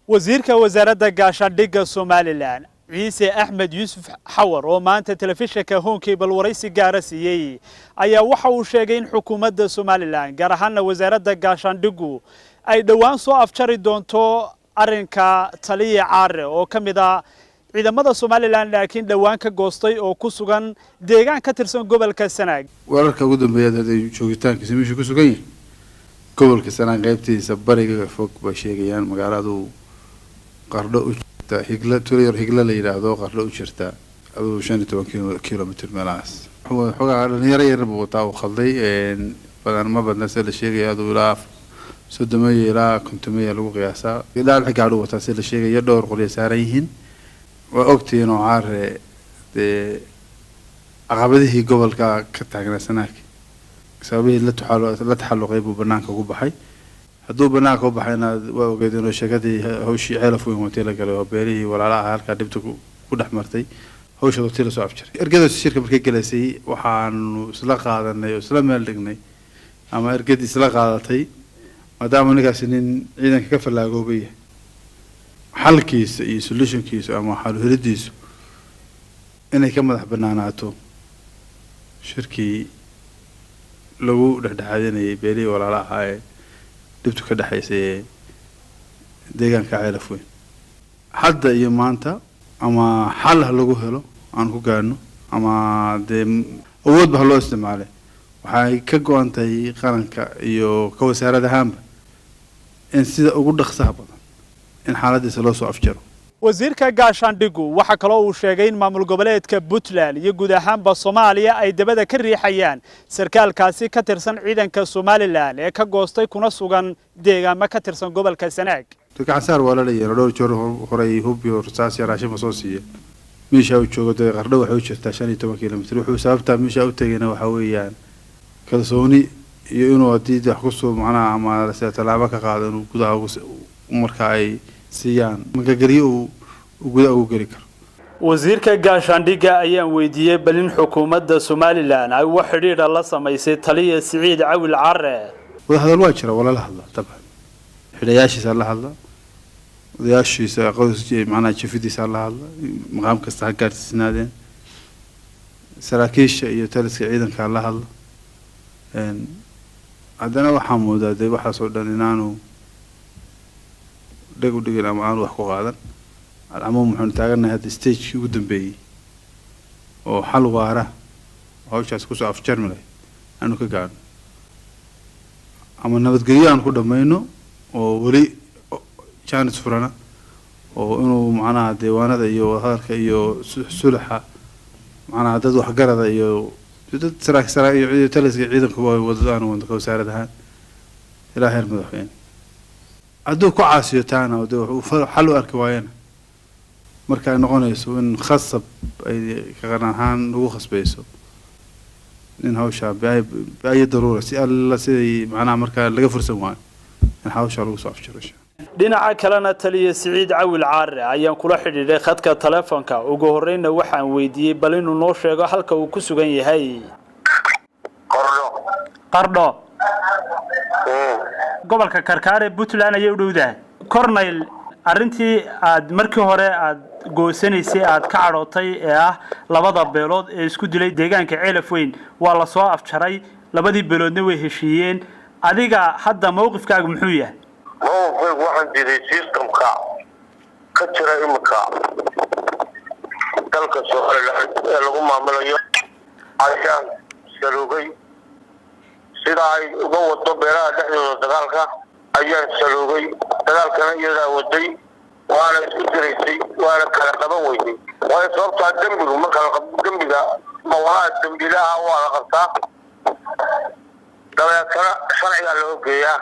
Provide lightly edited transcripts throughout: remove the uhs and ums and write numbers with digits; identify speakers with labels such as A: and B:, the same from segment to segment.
A: wasiirka wasaaradda gaashaandhigga Somaliland ciise axmed yuusuf xawar oo maanta telefishinka Honkable waraysi gaar ah siiyay ayaa waxa uu sheegay in xukuumadda Somaliland gaar ahaan wasaaradda gaashaandhiggu ay dhawaan soo afjari doonto arrinka taliye caare oo kamid ah ciidamada Somaliland laakiin dhawaan ka goostay oo ku sugan deegaan ka tirsan gobolka Sanaag
B: wararka ugu dambeeyay ee joogitaankiisa meesha ku sugan yahay gobolka Sanaag qaybtiisa bariga fog ba sheegayaan magaaladu qardho u jirta higla la yiraahdo qardho u jirta 15 kilomitir meelahaas xogaa dhalinyaro yar buu wataa oo khalday badan ma badna sida la sheegay aad u ilaaf sodomeeyo ilaa kontomeeyo lagu qiyaasaa ilaa gaadho wataa sida la sheegay dhowr qol saaran yihiin waa ogtiin oo caare aqabadihii gobolka ka taagnaa Sanaag sababay la taxalluqay buu banaanka ugu baxay hadduu banaanka u baxayna waa ogeedeen oo shaqadii hawshii xeelaf weyn wada la galay oo beerihii walaalaha halka dibta ku dhaxmartay hawsha waqti la soo afjaray ergada shirka markay galaysay waxaan isla qaadanay oo isla meel dhignay ama ergadii isla qaadatay maadaama ninkaas nin ciidanka ka falaagoobay xalkiisa iyo solutionkiisa ama xal helidiisu inay ka madax banaanaato shirkii lagu dhaxdhaxaadinayay beerihii walaalaha ee dibtu ka dhaxaysay deegaanka ceelaf weyn hadda iyo maanta ama xal lagu helo aan ku gaarno ama awood ba loo isticmaalay waxay ka go'antay qaranka iyo ka wasaaradahaanba in sida ugu dhaqsaha badan in xaaladiisa loo soo afjaro
A: wasiirka gaashaandhiggu waxa kale oo uu sheegay in maamul goboleedka Puntland iyo guud ahaanba Soomaaliya ay dabada ka riixayaan sarkaalkaasi ka tirsan ciidanka Somaliland ee ka goostay kuna sugan deegaanka ka tirsan gobolka Sanaag
B: gacansaar wala leeyahay dhowr jeer horay hubiyo rasaas yar raashin soo siiyay meesha uu joogo qardho waxa uu jirtaa 15 kilomitir wuxuu sababtaa meesha uu tagayna waxa weeyaan kalsooni iyo inuu hadii wax ku soo macnaa ama talaabo ka qaado inuu gudaha marka ay siyaan magagariyo gudaha ugu gari karo
A: wasiirka gaashaandhigga ayaan weydiiyay balin xukuumadda Somaliland ay wax xiriir la sameysay taliye Siciid Cawil Caare
B: wada hadal waa jira wala la hadla taban xiriyaashiisa la hadla wadaashiisa qoyskiisa macnaa jifidiisa la hadla maqaam kasta gaarsiinaadeen saraakiisha iyo taliska ciidanka la hadla haddana waxaa moodaa waxa soo dhan inaanu dhagu dhigin ama aan wax ku qaadan alcamo muxuu taaganahay hadda stage ugu dambeeyay oo xal waara hawshaas ku soo afjarmay aanu ka gaarno ama nabadgelyo aan ku dhamayno oo wali chance furana oo inuu macnaha deewaanada iyo hadalka iyo sulaxa macnaha dad wax garada iyo dad saraak iyo taliska ciidanka wadadaan wada wasaaradahan ilaa heer madaxweyne adoo ku caasiyo taana oo xal u arki waayana marka ay noqonayso in khasab ay ka qanahan ugu khasbayso in hawsha ay daruura si alla sidii macnaha marka laga fursan waayo in hawsha lagu soo afjaro dhinaca kalena taliye Siciid Cawil Caare ayaan kula xidhiidhay khadka telefoonka ugu horreeyna waxaan weydiiyay bal inuu noo sheego halka uu ku sugan yahay qardho gobolka Karkaare Puntland ayay u dhowdahay Cornel arintii aad markii hore aad goosanaysay aad ka cadhootay ee ah labada beelood ee isku dilay deegaanka ceelaf weyn waa la soo afjaray labadii beeloodna way heshiiyeen adiga hadda mowqifkaagu muxuu yahay
C: waxaan diiday systemka ka jira imika dalka Soomaaliland ee lagu maamulayo ayaan saloogay sida ay uga wado beeraha dhexdooda dagaalka ayaan saloogay dagaalkana iyada waday waana isku diraysay waana kala qaban weynay way sababtaa dambigu marka dambiga mawaa dambilaha waa la qabtaa dabeetana sharciga loo geeyaa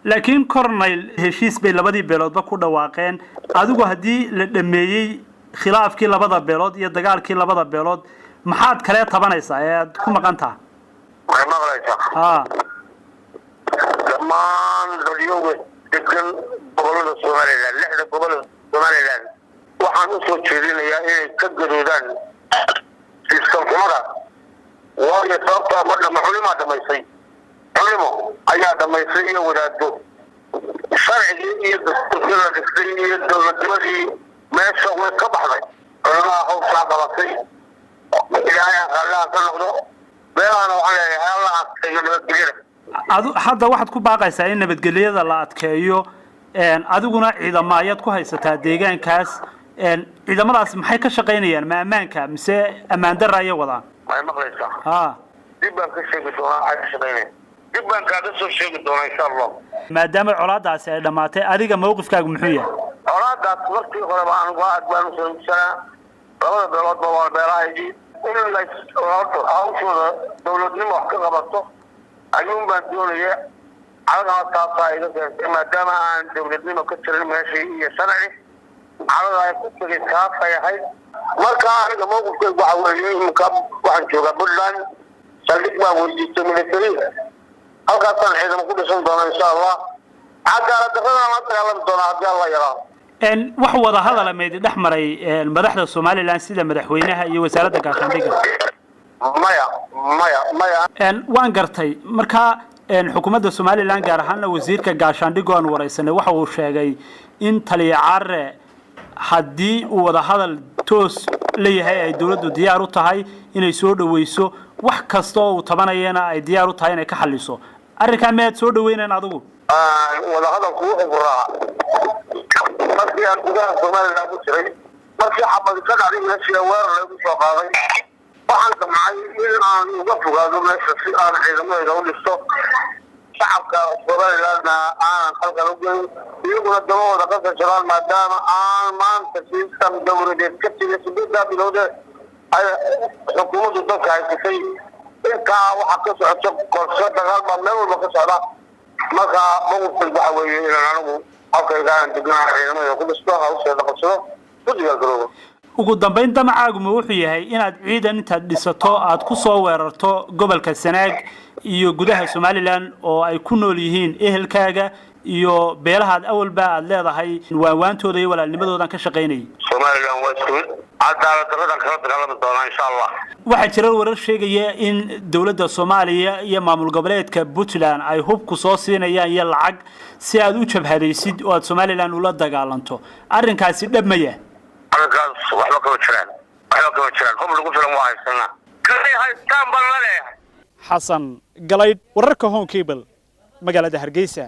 A: laakiin Cornel heshiis bay labadii beeloodba ku dhawaaqeen adigu hadii la dhameeyay khilaafkii labada beelood iyo dagaalkii labada beelood maxaad kale tabanaysaa ee aad ku maqantaa
C: dhammaan dadyoga degan gobolada Somaliland lixda gobolada Somaliland waxaan u soo jeedinayaa inay ka garoodaan systemkooda waayo sababta ma xulima dhamaysay xulimo ayaa dhamaysay iyo wadaado sharci iyo dastuur la dhigtay iyo dowladnimadii meesha way ka baxday culamaa hawshaa qabatay ilaahay allaha ka noqdo beelahana waxaan leeyahay alla adkeeyo nabadgelyada
A: hadda waxaad ku baaqaysaa in nabadgelyada la adkeeyo adiguna ciidamo ayaad ku haysataa deegaankaas ciidamadaas maxay ka shaqaynayaan ma ammaanka mise ammaan darra ayay wadaan
C: way maqlaysaa
A: ha
C: dib baan ka sheegi doonaa ay ka shaqaynayaan dib baan kaaga soo sheegi doonaa insha allah
A: maadaama colaadaasi ay dhammaatay adiga mawqifkaagu muxuu yahay
C: colaadaas markii hore baan u soo labada beeloodba waa beelahaydii in la hawshooda dowladnimo wax ka qabato ayuun baan doonaya caladaha taasaa iga keentay maadaama aan dowladnimo ka jirin meeshii iyo sharci calada ay ku tegay taasay ahayd marka aniga mawqifkaygu waxa weeye iminka waxaan joogaa puntland saldhig baan weydiistay military halkaasaan ciidamo ku dhisan doona insha allah cadaalad darradana la dagaalami doonaa haddii alla yaraa
A: wax wada hadala meedi dhex maray madaxda Soomaaliland sida madaxweynaha iyo wasaaradda gaashaandhigga
C: maya
A: waan gartay marka xukuumadda Soomaaliland gaar ahaan wasiirka gaashaandhigga aan wareysanay waxa uu sheegay in taliya carre haddii uu wada hadal toos leeyahay ay dawladdu diyaar u tahay inay soo dhaweyso wax kasta oo uu tabanayana ay diyaar u tahay inay ka xalliso arrinka ma aad soo dhaweynaan adigu
C: wada hadalku wuxuu furaa markii aan gudaha Soomaaliland ku jiray markii xabad ka dhacday meeshii weerar lagu soo qaaday waxaan damcay in aan uga fogaado meesha si aan ciidamadayda u dhisto shacabka Soomaalilandna aan halkan u geyn iyaguna dabadooda ka soo maadaama aan maanta system dawladeed ka tigay sidoo bilowde ay xukuumaddu dadka haysatay intaa waxa ka socoto qorshe dagaal baa meel walba ka socda marka mawqifku waxa weeye inaan anigu halkaan deganaa ciidamada ku dhisto hawsheeda qabsado ku diyaargaroobo
A: ugu dambeyn damacaagu ma wuxuu yahay inaad ciidan intaad dhisato aad ku soo weerarto gobolka Sanaag iyo gudaha Soomaaliland oo ay ku nool yihiin ehelkaaga iyo beelahaad awalba aad leedahay waawantooda iyo walaalnimadooda ka shaqeynay
C: Soomaaliland waa isku cadaalad darrada kala dagaalami doona insha Allah
A: waxa jira warar sheegaya in dawladda Soomaaliya iyo maamul goboleedka Puntland ay hub ku soo siinayaan iyo lacag si aad u jabhadaysid oo aad Soomaaliland ula dagaalanto arrinkaasi dhabmaya
C: arrinkaas wax la kala jiraan hub lagu filan waa haysana kali haystaan bal la leeyahay
A: Xasan Galayd wararka Home Cable magaalada Hargeysa